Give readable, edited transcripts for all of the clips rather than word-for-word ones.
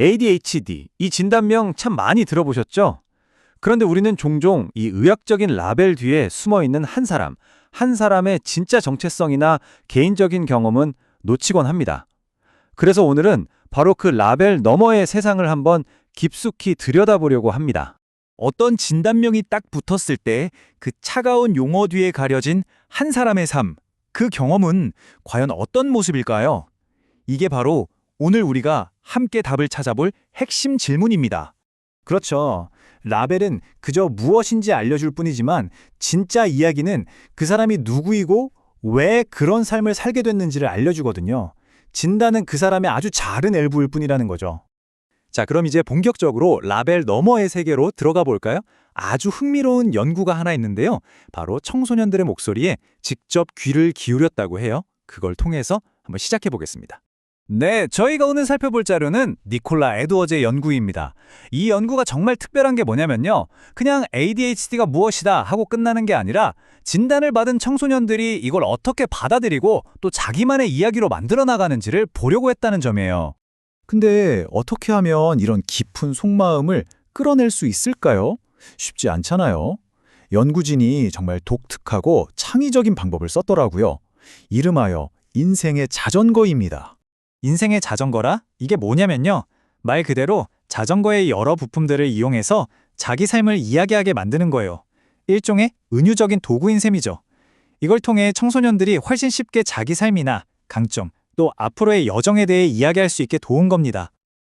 ADHD, 이 진단명 참 많이 들어보셨죠? 그런데 우리는 종종 이 의학적인 라벨 뒤에 숨어 있는 한 사람의 진짜 정체성이나 개인적인 경험은 놓치곤 합니다. 그래서 오늘은 바로 그 라벨 너머의 세상을 한번 깊숙이 들여다보려고 합니다. 어떤 진단명이 딱 붙었을 때 그 차가운 용어 뒤에 가려진 한 사람의 삶, 그 경험은 과연 어떤 모습일까요? 이게 바로 오늘 우리가 함께 답을 찾아볼 핵심 질문입니다. 그렇죠. 라벨은 그저 무엇인지 알려줄 뿐이지만 진짜 이야기는 그 사람이 누구이고 왜 그런 삶을 살게 됐는지를 알려주거든요. 진단은 그 사람의 아주 작은 일부일 뿐이라는 거죠. 자, 그럼 이제 본격적으로 라벨 너머의 세계로 들어가 볼까요? 아주 흥미로운 연구가 하나 있는데요. 바로 청소년들의 목소리에 직접 귀를 기울였다고 해요. 그걸 통해서 한번 시작해 보겠습니다. 네, 저희가 오늘 살펴볼 자료는 니콜라 에드워즈의 연구입니다. 이 연구가 정말 특별한 게 뭐냐면요. 그냥 ADHD가 무엇이다 하고 끝나는 게 아니라 진단을 받은 청소년들이 이걸 어떻게 받아들이고 또 자기만의 이야기로 만들어 나가는지를 보려고 했다는 점이에요. 근데 어떻게 하면 이런 깊은 속마음을 끌어낼 수 있을까요? 쉽지 않잖아요. 연구진이 정말 독특하고 창의적인 방법을 썼더라고요. 이름하여 인생의 자전거입니다. 인생의 자전거라? 이게 뭐냐면요. 말 그대로 자전거의 여러 부품들을 이용해서 자기 삶을 이야기하게 만드는 거예요. 일종의 은유적인 도구인 셈이죠. 이걸 통해 청소년들이 훨씬 쉽게 자기 삶이나 강점, 또 앞으로의 여정에 대해 이야기할 수 있게 도운 겁니다.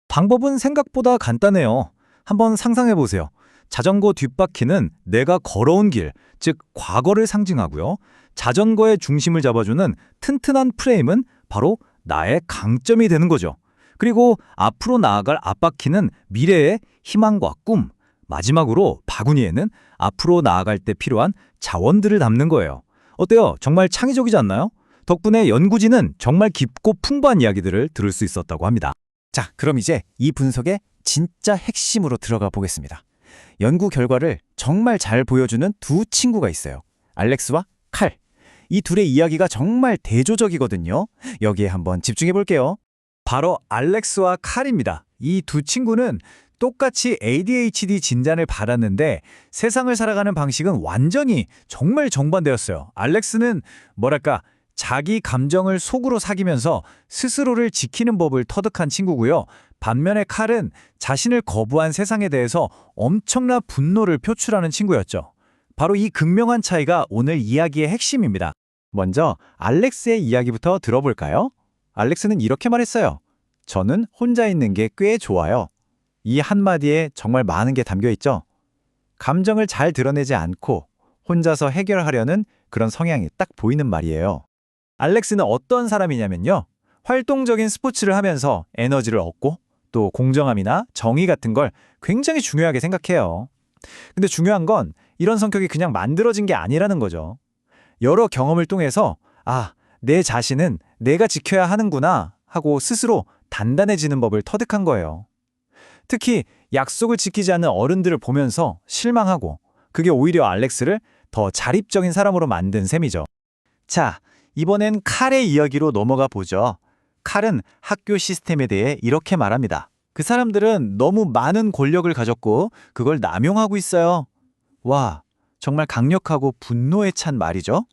방법은 생각보다 간단해요. 한번 상상해 보세요. 자전거 뒷바퀴는 내가 걸어온 길, 즉 과거를 상징하고요. 자전거의 중심을 잡아주는 튼튼한 프레임은 바로 나의 강점이 되는 거죠. 그리고 앞으로 나아갈 앞바퀴는 미래의 희망과 꿈, 마지막으로 바구니에는 앞으로 나아갈 때 필요한 자원들을 담는 거예요. 어때요? 정말 창의적이지 않나요? 덕분에 연구진은 정말 깊고 풍부한 이야기들을 들을 수 있었다고 합니다. 자, 그럼 이제 이 분석의 진짜 핵심으로 들어가 보겠습니다. 연구 결과를 정말 잘 보여주는 두 친구가 있어요. 알렉스와 칼. 이 둘의 이야기가 정말 대조적이거든요. 여기에 한번 집중해 볼게요. 바로 알렉스와 칼입니다. 이 두 친구는 똑같이 ADHD 진단을 받았는데 세상을 살아가는 방식은 완전히 정말 정반대였어요. 알렉스는 자기 감정을 속으로 사귀면서 스스로를 지키는 법을 터득한 친구고요. 반면에 칼은 자신을 거부한 세상에 대해서 엄청난 분노를 표출하는 친구였죠. 바로 이 극명한 차이가 오늘 이야기의 핵심입니다. 먼저 알렉스의 이야기부터 들어볼까요? 알렉스는 이렇게 말했어요. 저는 혼자 있는 게 꽤 좋아요. 이 한마디에 정말 많은 게 담겨 있죠. 감정을 잘 드러내지 않고 혼자서 해결하려는 그런 성향이 딱 보이는 말이에요. 알렉스는 어떤 사람이냐면요. 활동적인 스포츠를 하면서 에너지를 얻고 또 공정함이나 정의 같은 걸 굉장히 중요하게 생각해요. 근데 중요한 건 이런 성격이 그냥 만들어진 게 아니라는 거죠. 여러 경험을 통해서 내 자신은 내가 지켜야 하는구나 하고 스스로 단단해지는 법을 터득한 거예요. 특히 약속을 지키지 않는 어른들을 보면서 실망하고 그게 오히려 알렉스를 더 자립적인 사람으로 만든 셈이죠. 자, 이번엔 칼의 이야기로 넘어가 보죠. 칼은 학교 시스템에 대해 이렇게 말합니다. 그 사람들은 너무 많은 권력을 가졌고 그걸 남용하고 있어요. 와, 정말 강력하고 분노에 찬 말이죠.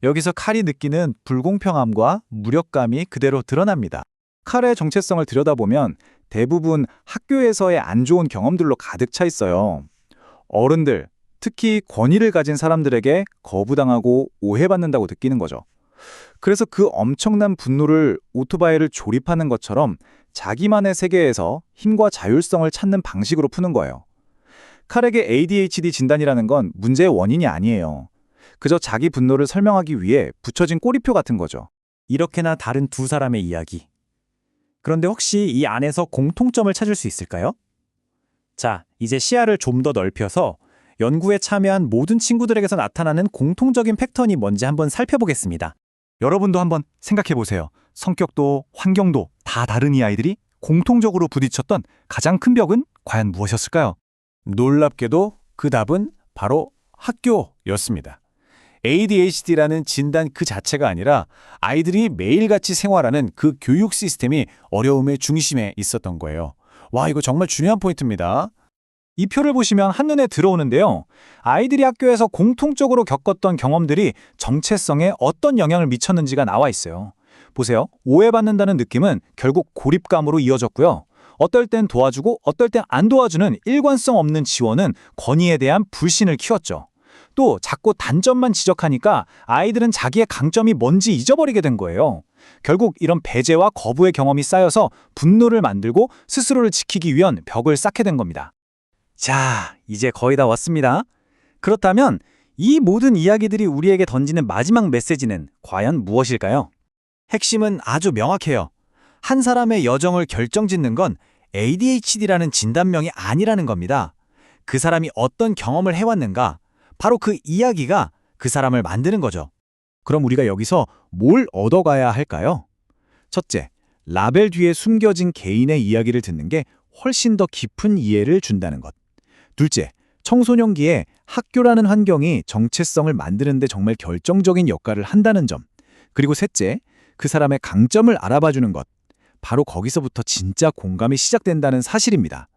여기서 칼이 느끼는 불공평함과 무력감이 그대로 드러납니다. 칼의 정체성을 들여다보면 대부분 학교에서의 안 좋은 경험들로 가득 차 있어요. 어른들, 특히 권위를 가진 사람들에게 거부당하고 오해받는다고 느끼는 거죠. 그래서 그 엄청난 분노를 오토바이를 조립하는 것처럼 자기만의 세계에서 힘과 자율성을 찾는 방식으로 푸는 거예요. 칼에게 ADHD 진단이라는 건 문제의 원인이 아니에요. 그저 자기 분노를 설명하기 위해 붙여진 꼬리표 같은 거죠. 이렇게나 다른 두 사람의 이야기. 그런데 혹시 이 안에서 공통점을 찾을 수 있을까요? 자, 이제 시야를 좀 더 넓혀서 연구에 참여한 모든 친구들에게서 나타나는 공통적인 패턴이 뭔지 한번 살펴보겠습니다. 여러분도 한번 생각해 보세요. 성격도 환경도 다 다른 이 아이들이 공통적으로 부딪혔던 가장 큰 벽은 과연 무엇이었을까요? 놀랍게도 그 답은 바로 학교였습니다. ADHD라는 진단 그 자체가 아니라 아이들이 매일같이 생활하는 그 교육 시스템이 어려움의 중심에 있었던 거예요. 와, 이거 정말 중요한 포인트입니다. 이 표를 보시면 한눈에 들어오는데요. 아이들이 학교에서 공통적으로 겪었던 경험들이 정체성에 어떤 영향을 미쳤는지가 나와 있어요. 보세요. 오해받는다는 느낌은 결국 고립감으로 이어졌고요. 어떨 땐 도와주고 어떨 땐 안 도와주는 일관성 없는 지원은 권위에 대한 불신을 키웠죠. 또 자꾸 단점만 지적하니까 아이들은 자기의 강점이 뭔지 잊어버리게 된 거예요. 결국 이런 배제와 거부의 경험이 쌓여서 분노를 만들고 스스로를 지키기 위한 벽을 쌓게 된 겁니다. 자, 이제 거의 다 왔습니다. 그렇다면 이 모든 이야기들이 우리에게 던지는 마지막 메시지는 과연 무엇일까요? 핵심은 아주 명확해요. 한 사람의 여정을 결정짓는 건 ADHD라는 진단명이 아니라는 겁니다. 그 사람이 어떤 경험을 해왔는가, 바로 그 이야기가 그 사람을 만드는 거죠. 그럼 우리가 여기서 뭘 얻어가야 할까요? 첫째, 라벨 뒤에 숨겨진 개인의 이야기를 듣는 게 훨씬 더 깊은 이해를 준다는 것. 둘째, 청소년기에 학교라는 환경이 정체성을 만드는 데 정말 결정적인 역할을 한다는 점. 그리고 셋째, 그 사람의 강점을 알아봐주는 것. 바로 거기서부터 진짜 공감이 시작된다는 사실입니다.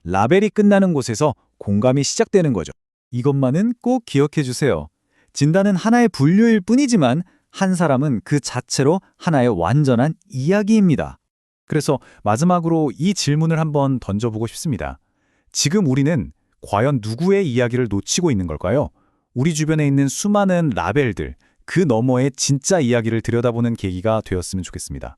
라벨이 끝나는 곳에서 공감이 시작되는 거죠. 이것만은 꼭 기억해 주세요. 진단은 하나의 분류일 뿐이지만 한 사람은 그 자체로 하나의 완전한 이야기입니다. 그래서 마지막으로 이 질문을 한번 던져보고 싶습니다. 지금 우리는 과연 누구의 이야기를 놓치고 있는 걸까요? 우리 주변에 있는 수많은 라벨들, 그 너머의 진짜 이야기를 들여다보는 계기가 되었으면 좋겠습니다.